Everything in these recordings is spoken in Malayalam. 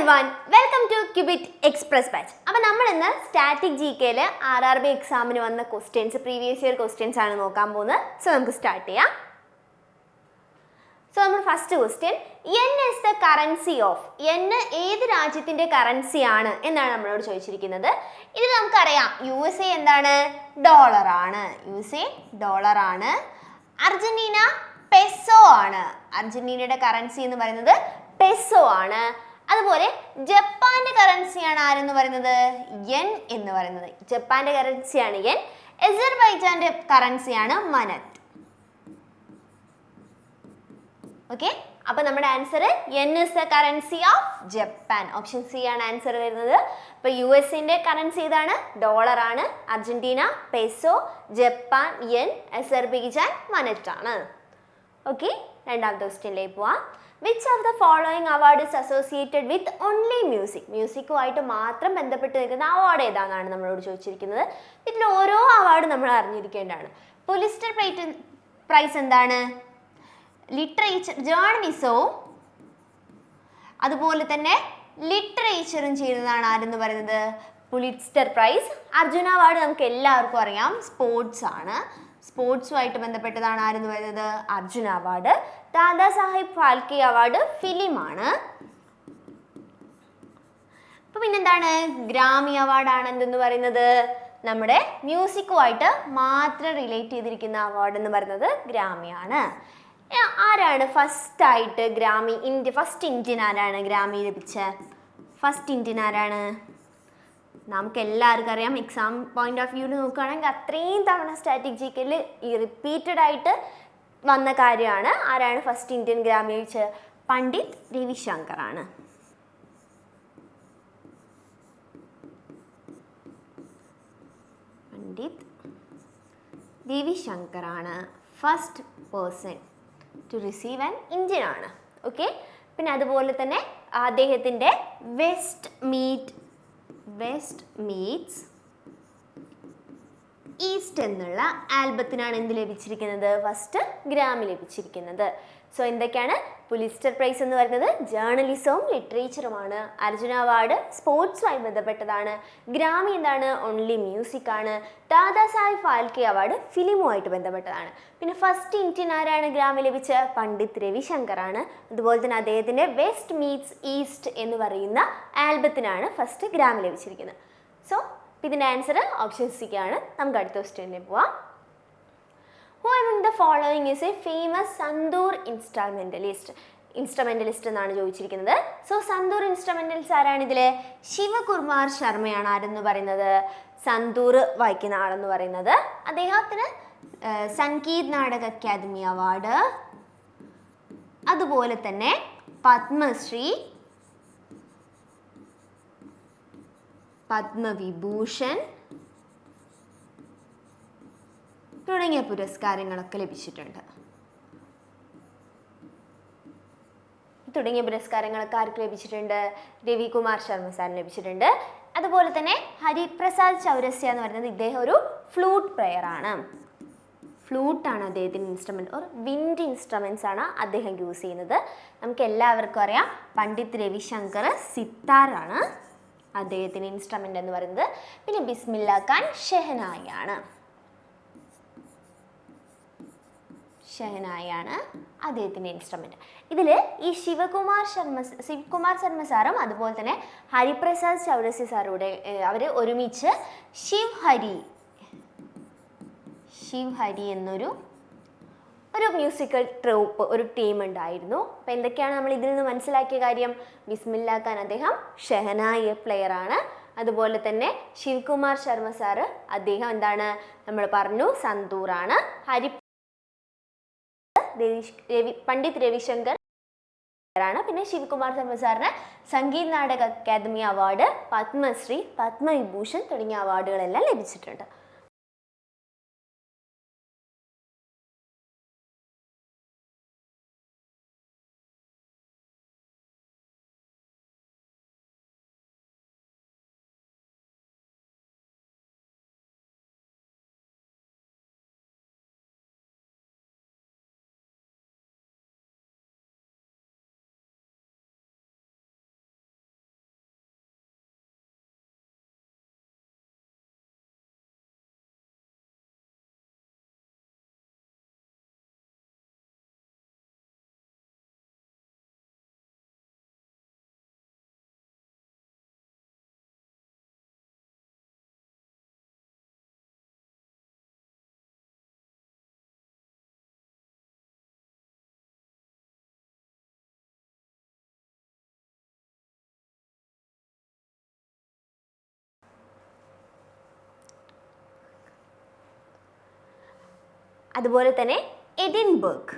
everyone, welcome to Qubit Express Batch. അപ്പോൾ നമ്മൾ ഇന്ന് സ്റ്റാറ്റിക് ജികെയിൽ ആർആർബി എക്സാമിന് വന്ന ക്വസ്റ്റ്യൻസ് പ്രീവിയസ് ഇയർ ക്വസ്റ്റ്യൻസ് ആണ് നോക്കാൻ പോകുന്നത്. സോ നമുക്ക് സ്റ്റാർട്ട് ചെയ്യാം. സോ നമ്മൾ first question, yen is the currency of, yen ഏത് രാജ്യത്തിന്റെ കറൻസി ആണ് എന്നാണ് നമ്മളോട് ചോദിച്ചിരിക്കുന്നത്. ഇത് നമുക്കറിയാം, USA എന്താണ്, ഡോളർ ആണ്. USA ഡോളർ ആണ്. അർജന്റീന പെസോ ആണ്. അർജന്റീനയുടെ കറൻസി എന്ന് പറയുന്നത് പെസോ ആണ്. അതുപോലെ ജപ്പാന്റെ കറൻസിയാണ് ആരെന്ന് പറയുന്നത്, yen എന്ന് പറയുന്നത്. ജപ്പാന്റെ കറൻസിയാണ് yen. അസർബൈജാന്റെ കറൻസിയാണ് മനറ്റ്. ഓക്കെ, അപ്പൊ നമ്മുടെ answer yen is the currency of Japan. Option C ആണ് ആൻസർ വരുന്നത്. ഇപ്പൊ യുഎസിന്റെ കറൻസി ഏതാണ്, ഡോളർ ആണ്. Argentina peso, Japan yen, Azerbaijan manat ആണ്. ഓക്കെ, രണ്ടാമത്തെ ക്വസ്റ്റ്യനിലേക്ക് പോവാം. Which of the following award is associated with only music? മ്യൂസിക്കുമായിട്ട് മാത്രം ബന്ധപ്പെട്ട് നിൽക്കുന്ന അവാർഡ് ഏതാണെന്നാണ് നമ്മളോട് ചോദിച്ചിരിക്കുന്നത്. ഇതിൽ ഓരോ അവാർഡ് നമ്മൾ അറിഞ്ഞിരിക്കേണ്ടതാണ്. പുലിസ്റ്റർ പ്രൈസ് എന്താണ്, ലിറ്ററേച്ചർ ജേർണലിസവും അതുപോലെ തന്നെ ലിറ്ററേച്ചറും ചെയ്യുന്നതാണ് ആരെന്ന് പറയുന്നത്, പുലിസ്റ്റർ പ്രൈസ്. അർജുന അവാർഡ് നമുക്ക് എല്ലാവർക്കും അറിയാം, സ്പോർട്സ് ആണ്. സ്പോർട്സുമായിട്ട് ബന്ധപ്പെട്ടതാണ് ആരെന്ന് പറയുന്നത്, അർജുന അവാർഡ്. ദാദാ സാഹിബ് ഫാൽക്കെ അവാർഡ് ഫിലിമാണ്. അപ്പൊ പിന്നെന്താണ്, ഗ്രാമി അവാർഡാണ് എന്തെന്ന് പറയുന്നത്, നമ്മുടെ മ്യൂസിക്കുമായിട്ട് മാത്രം റിലേറ്റ് ചെയ്തിരിക്കുന്ന അവാർഡ് എന്ന് പറയുന്നത് ഗ്രാമിയാണ്. ആരാണ് ഫസ്റ്റ് ആയിട്ട് ഗ്രാമി, ഫസ്റ്റ് ഇന്ത്യൻ ആരാണ് ഗ്രാമി ലഭിച്ച ഫസ്റ്റ് ഇന്ത്യൻ ആരാണ്, നമുക്ക് എല്ലാവർക്കും അറിയാം. എക്സാം പോയിന്റ് ഓഫ് വ്യൂവിൽ നോക്കുകയാണെങ്കിൽ അത്രയും തവണ സ്റ്റാറ്റിക് ജികെയിൽ ഈ റിപ്പീറ്റഡ് ആയിട്ട് വന്ന കാര്യമാണ്. ആരാണ് ഫസ്റ്റ് ഇന്ത്യൻ ഗ്രാമി ലഭിച്ച, പണ്ഡിറ്റ് രവിശങ്കർ ആണ്. പണ്ഡിറ്റ് രവിശങ്കർ ആണ് first person to receive an Indian ആണ്. ഓക്കെ, പിന്നെ അതുപോലെ തന്നെ അദ്ദേഹത്തിൻ്റെ വെസ്റ്റ് മീറ്റ്സ് ഈസ്റ്റ് എന്നുള്ള ആൽബത്തിനാണ് എന്ത് ലഭിച്ചിരിക്കുന്നത്, ഫസ്റ്റ് ഗ്രാമി ലഭിച്ചിരിക്കുന്നത്. സോ എന്തൊക്കെയാണ്, പുലിസ്റ്റർ പ്രൈസ് എന്ന് പറയുന്നത് ജേർണലിസവും ലിറ്ററേച്ചറുമാണ്. അർജുന അവാർഡ് സ്പോർട്സുമായി ബന്ധപ്പെട്ടതാണ്. ഗ്രാമി എന്താണ്, ഓൺലി മ്യൂസിക് ആണ്. ദാദാ സാഹിബ് ഫാൽക്കെ അവാർഡ് ഫിലിമുമായിട്ട് ബന്ധപ്പെട്ടതാണ്. പിന്നെ ഫസ്റ്റ് ഇന്ത്യൻ ആരാണ് ഗ്രാമി ലഭിച്ച, പണ്ഡിറ്റ് രവിശങ്കർ ആണ്. അതുപോലെ തന്നെ അദ്ദേഹത്തിൻ്റെ വെസ്റ്റ് മീറ്റ്സ് ഈസ്റ്റ് എന്ന് പറയുന്ന ആൽബത്തിനാണ് ഫസ്റ്റ് ഗ്രാമി ലഭിച്ചിരിക്കുന്നത്. സോ ഇതിൻ്റെ ആൻസർ ഓപ്ഷൻ സി ആണ്. നമുക്ക് അടുത്ത ക്വസ്റ്റ്യനിലേക്ക് പോവാം. Who among the following is a famous santoor instrumentalist എന്നാണ് ചോദിച്ചിരിക്കുന്നത്. സോ സന്തൂർ ഇൻസ്ട്രുമെന്റൽസ് ആരാണ് ഇതില്, ശിവകുമാർ ശർമ്മയാണ് ആരെന്ന് പറയുന്നത്, സന്തൂർ വായിക്കുന്ന ആളെന്ന് പറയുന്നത്. അദ്ദേഹത്തിന് സംഗീത് നാടക അക്കാദമി അവാർഡ്, അതുപോലെ തന്നെ പത്മശ്രീ, പത്മവിഭൂഷൺ തുടങ്ങിയ പുരസ്കാരങ്ങളൊക്കെ ലഭിച്ചിട്ടുണ്ട്. തുടങ്ങിയ പുരസ്കാരങ്ങളൊക്കെ ആർക്ക് ലഭിച്ചിട്ടുണ്ട്, രവികുമാർ ശർമ്മ സാറിന് ലഭിച്ചിട്ടുണ്ട്. അതുപോലെ തന്നെ ഹരിപ്രസാദ് ചൗരസ്യ എന്ന് പറയുന്നത് ഇദ്ദേഹം ഒരു ഫ്ലൂട്ട് പ്ലെയർ ആണ്. ഫ്ലൂട്ടാണ് അദ്ദേഹത്തിൻ്റെ ഇൻസ്ട്രുമെൻറ്റ്, ഒരു വിൻഡ് ഇൻസ്ട്രുമെൻറ്റ്സ് ആണ് അദ്ദേഹം യൂസ് ചെയ്യുന്നത്. നമുക്ക് എല്ലാവർക്കും അറിയാം, പണ്ഡിറ്റ് രവിശങ്കർ സിത്താറാണ് അദ്ദേഹത്തിൻ്റെ ഇൻസ്ട്രുമെൻ്റ് എന്ന് പറയുന്നത്. പിന്നെ ബിസ്മില്ല ഖാൻ ഷെഹനായാണ് അദ്ദേഹത്തിൻ്റെ ഇൻസ്ട്രുമെൻറ്റ്. ഇതിൽ ഈ ശിവകുമാർ ശർമ്മ സാറും അതുപോലെ തന്നെ ഹരിപ്രസാദ് ചൗരസ്യ സാറൂടെ അവർ ഒരുമിച്ച് ശിവ് ഹരി എന്നൊരു മ്യൂസിക്കൽ ട്രൂപ്പ്, ഒരു ടീം ഉണ്ടായിരുന്നു. അപ്പോൾ എന്തൊക്കെയാണ് നമ്മൾ ഇതിൽ നിന്ന് മനസ്സിലാക്കിയ കാര്യം, ബിസ്മില്ല ഖാൻ അദ്ദേഹം ഷെഹനായി പ്ലെയർ ആണ്. അതുപോലെ തന്നെ ശിവകുമാർ ശർമ്മ സാറ് അദ്ദേഹം എന്താണ്, നമ്മൾ പറഞ്ഞു സന്തൂറാണ്. പണ്ഡിറ്റ് രവിശങ്കർ ആണ്. പിന്നെ ശിവകുമാർ ശർമ്മ സാറിന് സംഗീത് നാടക അക്കാദമി അവാർഡ്, പത്മശ്രീ, പത്മവിഭൂഷൺ തുടങ്ങിയ അവാർഡുകളെല്ലാം ലഭിച്ചിട്ടുണ്ട്. അതുപോലെ തന്നെ എഡിൻബർഗ്.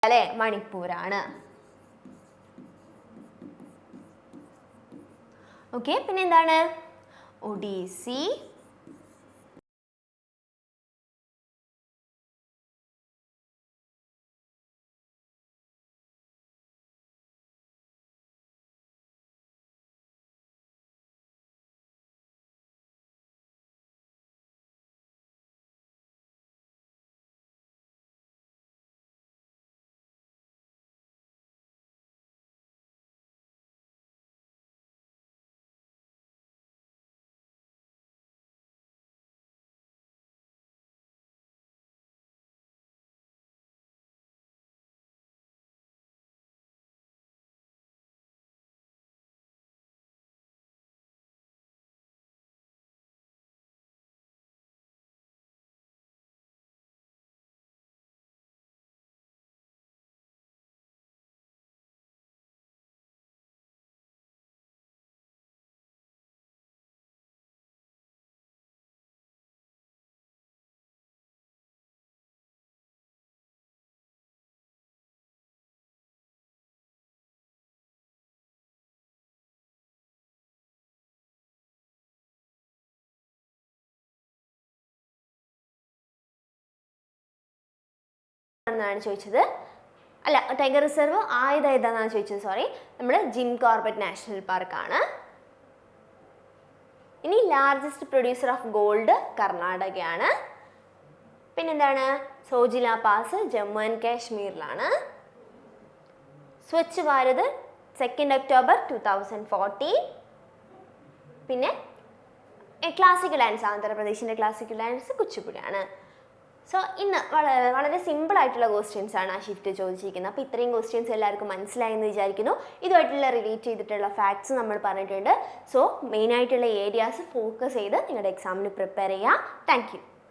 അല്ലേ, മണിപ്പൂരാണ്. ഓക്കെ, പിന്നെ എന്താണ് ഒഡീസി, ാണ് ചോദിച്ചത്. അല്ല, ടൈഗർ റിസർവ് ഏതാണെന്നാണ് ചോദിച്ചത്, സോറി. നമ്മുടെ ജിം കോർബറ്റ് നാഷണൽ പാർക്കാണ്. ഇനി ലാർജസ്റ്റ് പ്രൊഡ്യൂസർ ഓഫ് ഗോൾഡ് കർണാടകയാണ്. പിന്നെന്താണ് സോജില പാസ് ജമ്മു ആൻഡ് കാശ്മീരിലാണ്. സ്വച്ഛ് ഭാരത് 2 ഒക്ടോബർ 2014. പിന്നെ ക്ലാസിക്കൽ ഡാൻസ്, ആന്ധ്രാപ്രദേശിൻ്റെ ക്ലാസിക്കൽ ഡാൻസ് കുച്ചിപ്പുടിയാണ്. സോ ഇന്ന് വളരെ സിമ്പിൾ ആയിട്ടുള്ള ക്വസ്റ്റ്യൻസ് ആണ് ആ ഷിഫ്റ്റ് ചോദിച്ചിരിക്കുന്നത്. അപ്പോൾ ഇത്രയും ക്വസ്റ്റ്യൻസ് എല്ലാവർക്കും മനസ്സിലായെന്ന് വിചാരിക്കുന്നു. ഇതുമായിട്ടുള്ള റിലേറ്റ് ചെയ്തിട്ടുള്ള ഫാക്ട്സ് നമ്മൾ പറഞ്ഞിട്ടുണ്ട്. സോ മെയിനായിട്ടുള്ള ഏരിയാസ് ഫോക്കസ് ചെയ്ത് നിങ്ങളുടെ എക്സാമിന് പ്രിപ്പയർ ചെയ്യുക. Thank you.